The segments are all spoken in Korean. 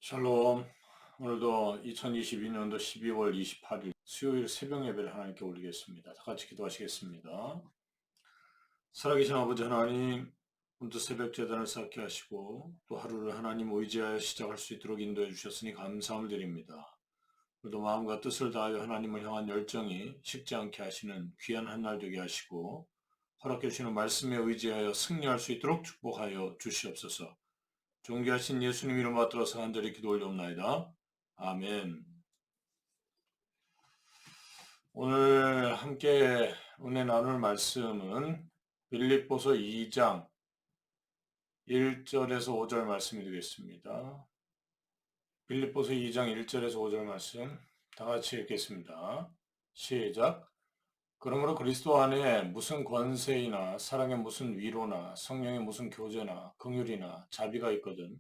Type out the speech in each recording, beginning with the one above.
샬롬. 오늘도 2022년도 12월 28일 수요일 새벽 예배를 하나님께 올리겠습니다. 다 같이 기도하시겠습니다. 살아계신 아버지 하나님, 오늘도 새벽 제단을 쌓게 하시고 또 하루를 하나님 의지하여 시작할 수 있도록 인도해 주셨으니 감사함을 드립니다. 오늘도 마음과 뜻을 다하여 하나님을 향한 열정이 식지 않게 하시는 귀한 한 날 되게 하시고 허락해 주시는 말씀에 의지하여 승리할 수 있도록 축복하여 주시옵소서. 존귀하신 예수님 이름 받들어서 간절히 기도 올려옵나이다. 아멘. 오늘 함께 은혜 나눌 말씀은 빌립보서 2장 1절에서 5절 말씀이 되겠습니다. 빌립보서 2장 1절에서 5절 말씀 다 같이 읽겠습니다. 시작. 그러므로 그리스도 안에 무슨 권세이나 사랑의 무슨 위로나 성령의 무슨 교제나 긍휼이나 자비가 있거든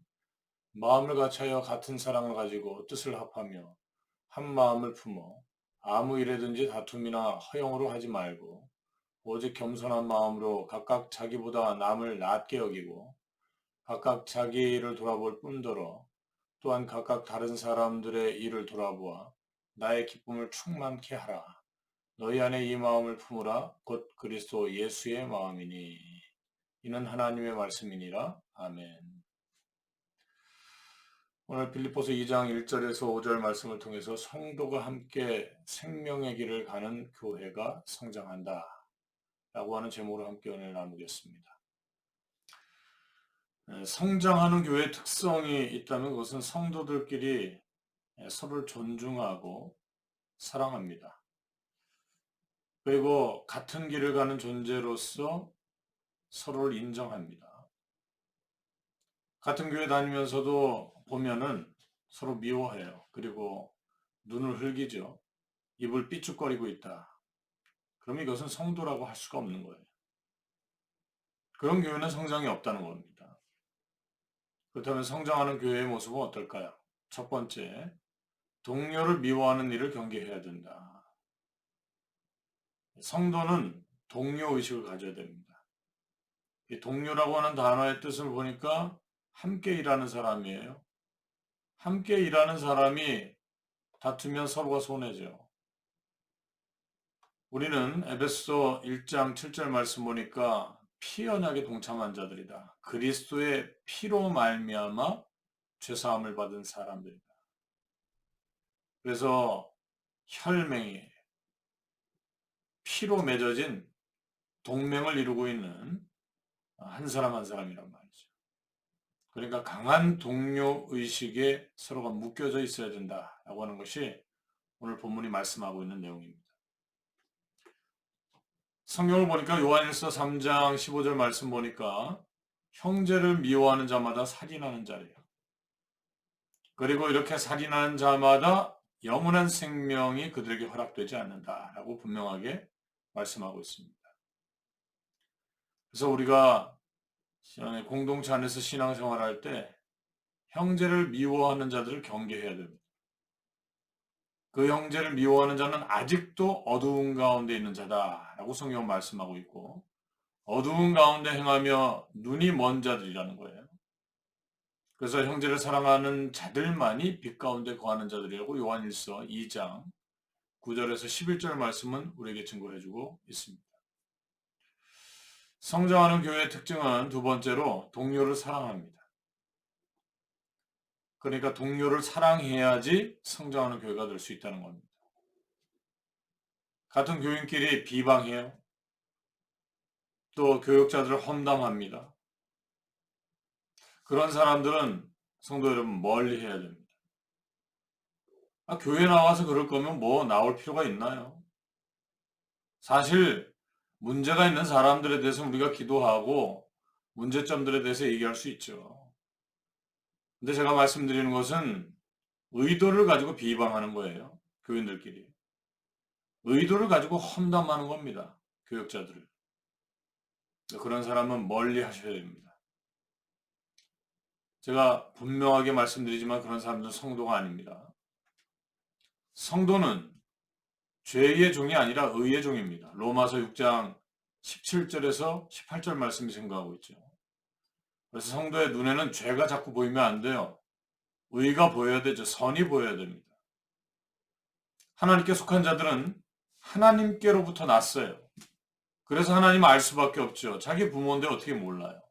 마음을 같이하여 같은 사랑을 가지고 뜻을 합하며 한 마음을 품어 아무 일에든지 다툼이나 허영으로 하지 말고 오직 겸손한 마음으로 각각 자기보다 남을 낮게 여기고 각각 자기 일을 돌아볼 뿐더러 또한 각각 다른 사람들의 일을 돌아보아 나의 기쁨을 충만케 하라. 너희 안에 이 마음을 품으라. 곧 그리스도 예수의 마음이니 이는 하나님의 말씀이니라. 아멘. 오늘 빌립보서 2장 1절에서 5절 말씀을 통해서 성도가 함께 생명의 길을 가는 교회가 성장한다 라고 하는 제목으로 함께 은혜를 나누겠습니다. 성장하는 교회의 특성이 있다면 그것은 성도들끼리 서로를 존중하고 사랑합니다. 그리고 같은 길을 가는 존재로서 서로를 인정합니다. 같은 교회 다니면서도 보면은 서로 미워해요. 그리고 눈을 흘기죠. 입을 삐죽거리고 있다. 그럼 이것은 성도라고 할 수가 없는 거예요. 그런 교회는 성장이 없다는 겁니다. 그렇다면 성장하는 교회의 모습은 어떨까요? 첫 번째, 동료를 미워하는 일을 경계해야 된다. 성도는 동료의식을 가져야 됩니다. 이 동료라고 하는 단어의 뜻을 보니까 함께 일하는 사람이에요. 함께 일하는 사람이 다투면 서로가 손해죠. 우리는 에베소 1장 7절 말씀 보니까 피 언약에 동참한 자들이다. 그리스도의 피로 말미암아 죄사함을 받은 사람들이다. 그래서 혈맹이 피로 맺어진 동맹을 이루고 있는 한 사람 한 사람이란 말이죠. 그러니까 강한 동료 의식에 서로가 묶여져 있어야 된다라고 하는 것이 오늘 본문이 말씀하고 있는 내용입니다. 성경을 보니까 요한일서 3장 15절 말씀 보니까 형제를 미워하는 자마다 살인하는 자래요. 그리고 이렇게 살인하는 자마다 영원한 생명이 그들에게 허락되지 않는다라고 분명하게 말씀하고 있습니다. 그래서 우리가 공동체 안에서 신앙생활할 때 형제를 미워하는 자들을 경계해야 됩니다. 그 형제를 미워하는 자는 아직도 어두운 가운데 있는 자다라고 성경은 말씀하고 있고 어두운 가운데 행하며 눈이 먼 자들이라는 거예요. 그래서 형제를 사랑하는 자들만이 빛 가운데 거하는 자들이라고 요한일서 2장 9절에서 11절 말씀은 우리에게 증거해주고 있습니다. 성장하는 교회의 특징은 두 번째로 동료를 사랑합니다. 그러니까 동료를 사랑해야지 성장하는 교회가 될 수 있다는 겁니다. 같은 교인끼리 비방해요. 또 교역자들을 험담합니다. 그런 사람들은 성도 여러분 멀리 해야 됩니다. 교회 나와서 그럴 거면 뭐 나올 필요가 있나요? 사실 문제가 있는 사람들에 대해서 우리가 기도하고 문제점들에 대해서 얘기할 수 있죠. 근데 제가 말씀드리는 것은 의도를 가지고 비방하는 거예요. 교인들끼리. 의도를 가지고 험담하는 겁니다. 교역자들을. 그런 사람은 멀리 하셔야 됩니다. 제가 분명하게 말씀드리지만 그런 사람들은 성도가 아닙니다. 성도는 죄의 종이 아니라 의의 종입니다. 로마서 6장 17절에서 18절 말씀이 증거하고 있죠. 그래서 성도의 눈에는 죄가 자꾸 보이면 안 돼요. 의가 보여야 되죠. 선이 보여야 됩니다. 하나님께 속한 자들은 하나님께로부터 났어요. 그래서 하나님 알 수밖에 없죠. 자기 부모인데 어떻게 몰라요.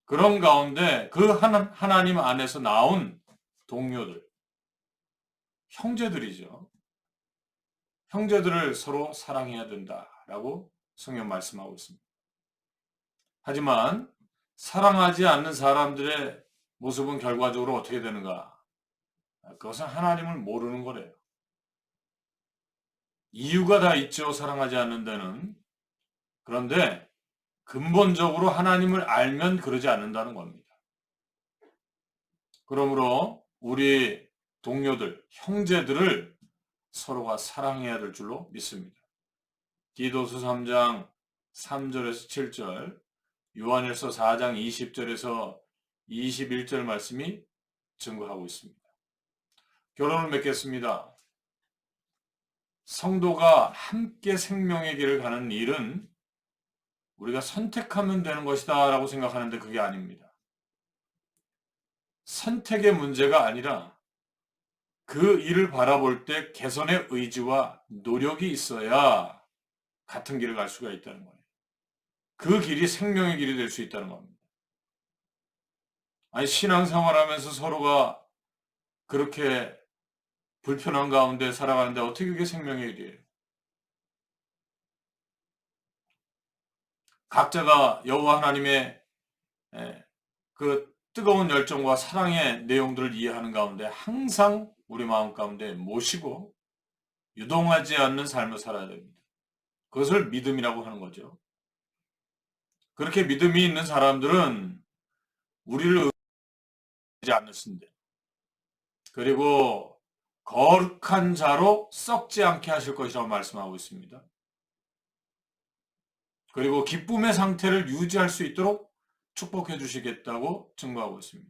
그런 가운데 그 하나님 안에서 나온 동료들, 형제들이죠. 형제들을 서로 사랑해야 된다라고 성경 말씀하고 있습니다. 하지만 사랑하지 않는 사람들의 모습은 결과적으로 어떻게 되는가? 그것은 하나님을 모르는 거래요. 이유가 다 있죠. 사랑하지 않는 데는. 그런데 근본적으로 하나님을 알면 그러지 않는다는 겁니다. 그러므로 우리 동료들, 형제들을 서로가 사랑해야 될 줄로 믿습니다. 디도서 3장 3절에서 7절, 요한일서 4장 20절에서 21절 말씀이 증거하고 있습니다. 결론을 맺겠습니다. 성도가 함께 생명의 길을 가는 일은 우리가 선택하면 되는 것이다 라고 생각하는데 그게 아닙니다. 선택의 문제가 아니라 그 일을 바라볼 때 개선의 의지와 노력이 있어야 같은 길을 갈 수가 있다는 거예요. 그 길이 생명의 길이 될 수 있다는 겁니다. 아니, 신앙생활하면서 서로가 그렇게 불편한 가운데 살아가는데 어떻게 그게 생명의 길이에요? 각자가 여호와 하나님의 그 뜨거운 열정과 사랑의 내용들을 이해하는 가운데 항상 우리 마음 가운데 모시고 유동하지 않는 삶을 살아야 됩니다. 그것을 믿음이라고 하는 거죠. 그렇게 믿음이 있는 사람들은 우리를 의지 않는데 그리고 거룩한 자로 썩지 않게 하실 것이라고 말씀하고 있습니다. 그리고 기쁨의 상태를 유지할 수 있도록 축복해 주시겠다고 증거하고 있습니다.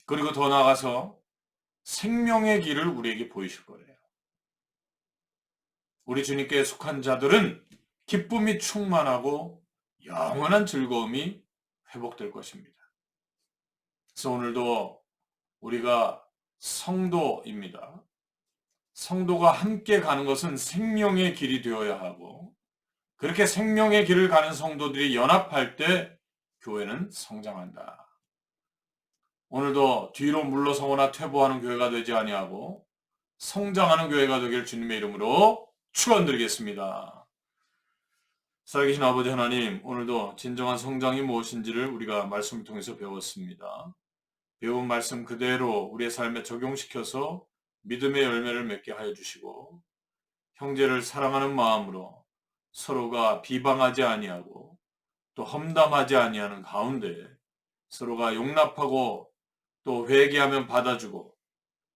그리고 더 나아가서 생명의 길을 우리에게 보이실 거예요. 우리 주님께 속한 자들은 기쁨이 충만하고 영원한 즐거움이 회복될 것입니다. 그래서 오늘도 우리가 성도입니다. 성도가 함께 가는 것은 생명의 길이 되어야 하고 그렇게 생명의 길을 가는 성도들이 연합할 때 교회는 성장한다. 오늘도 뒤로 물러서거나 퇴보하는 교회가 되지 아니하고 성장하는 교회가 되길 주님의 이름으로 축원드리겠습니다. 살아계신 아버지 하나님, 오늘도 진정한 성장이 무엇인지를 우리가 말씀을 통해서 배웠습니다. 배운 말씀 그대로 우리의 삶에 적용시켜서 믿음의 열매를 맺게 하여 주시고 형제를 사랑하는 마음으로 서로가 비방하지 아니하고 또 험담하지 아니하는 가운데 서로가 용납하고 또 회개하면 받아주고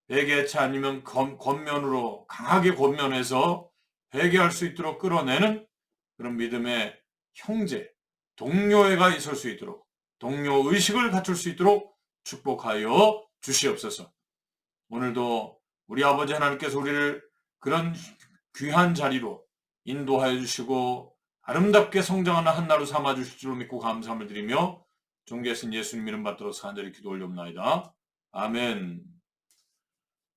회개치 않으면 권면으로 강하게 권면해서 회개할 수 있도록 끌어내는 그런 믿음의 형제, 동료애가 있을 수 있도록 동료 의식을 갖출 수 있도록 축복하여 주시옵소서. 오늘도 우리 아버지 하나님께서 우리를 그런 귀한 자리로 인도하여 주시고 아름답게 성장하는 한나로 삼아 주실 줄로 믿고 감사함을 드리며 존귀하신 예수님 이름 받들어서 간절히 기도 올려옵나이다. 아멘.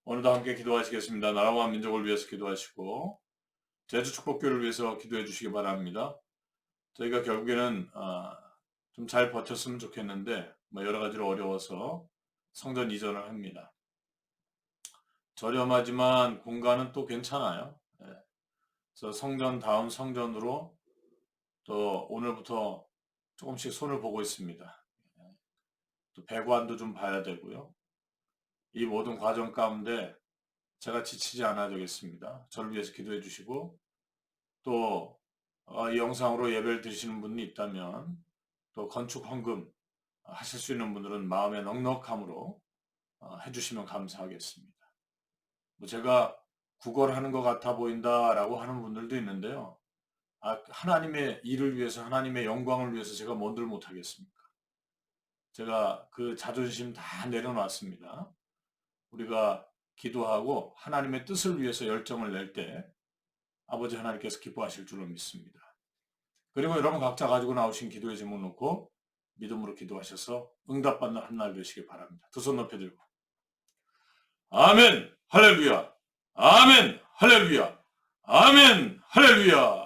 오늘도 함께 기도하시겠습니다. 나라와 민족을 위해서 기도하시고 제주축복교를 위해서 기도해 주시기 바랍니다. 저희가 결국에는 좀 잘 버텼으면 좋겠는데 여러 가지로 어려워서 성전 이전을 합니다. 저렴하지만 공간은 또 괜찮아요. 그래서 성전 다음 성전으로 또 오늘부터 조금씩 손을 보고 있습니다. 또 배관도 좀 봐야 되고요. 이 모든 과정 가운데 제가 지치지 않아야 되겠습니다. 저를 위해서 기도해 주시고 또 이 영상으로 예배를 드리시는 분이 있다면 또 건축 헌금 하실 수 있는 분들은 마음의 넉넉함으로 해주시면 감사하겠습니다. 제가 구걸하는 것 같아 보인다라고 하는 분들도 있는데요. 하나님의 일을 위해서 하나님의 영광을 위해서 제가 뭔들 못하겠습니까? 제가 그 자존심 다 내려놨습니다. 우리가 기도하고 하나님의 뜻을 위해서 열정을 낼 때 아버지 하나님께서 기뻐하실 줄로 믿습니다. 그리고 여러분 각자 가지고 나오신 기도의 제목 놓고 믿음으로 기도하셔서 응답받는 한 날 되시길 바랍니다. 두 손 높여 들고 아멘 할렐루야 아멘 할렐루야 아멘 할렐루야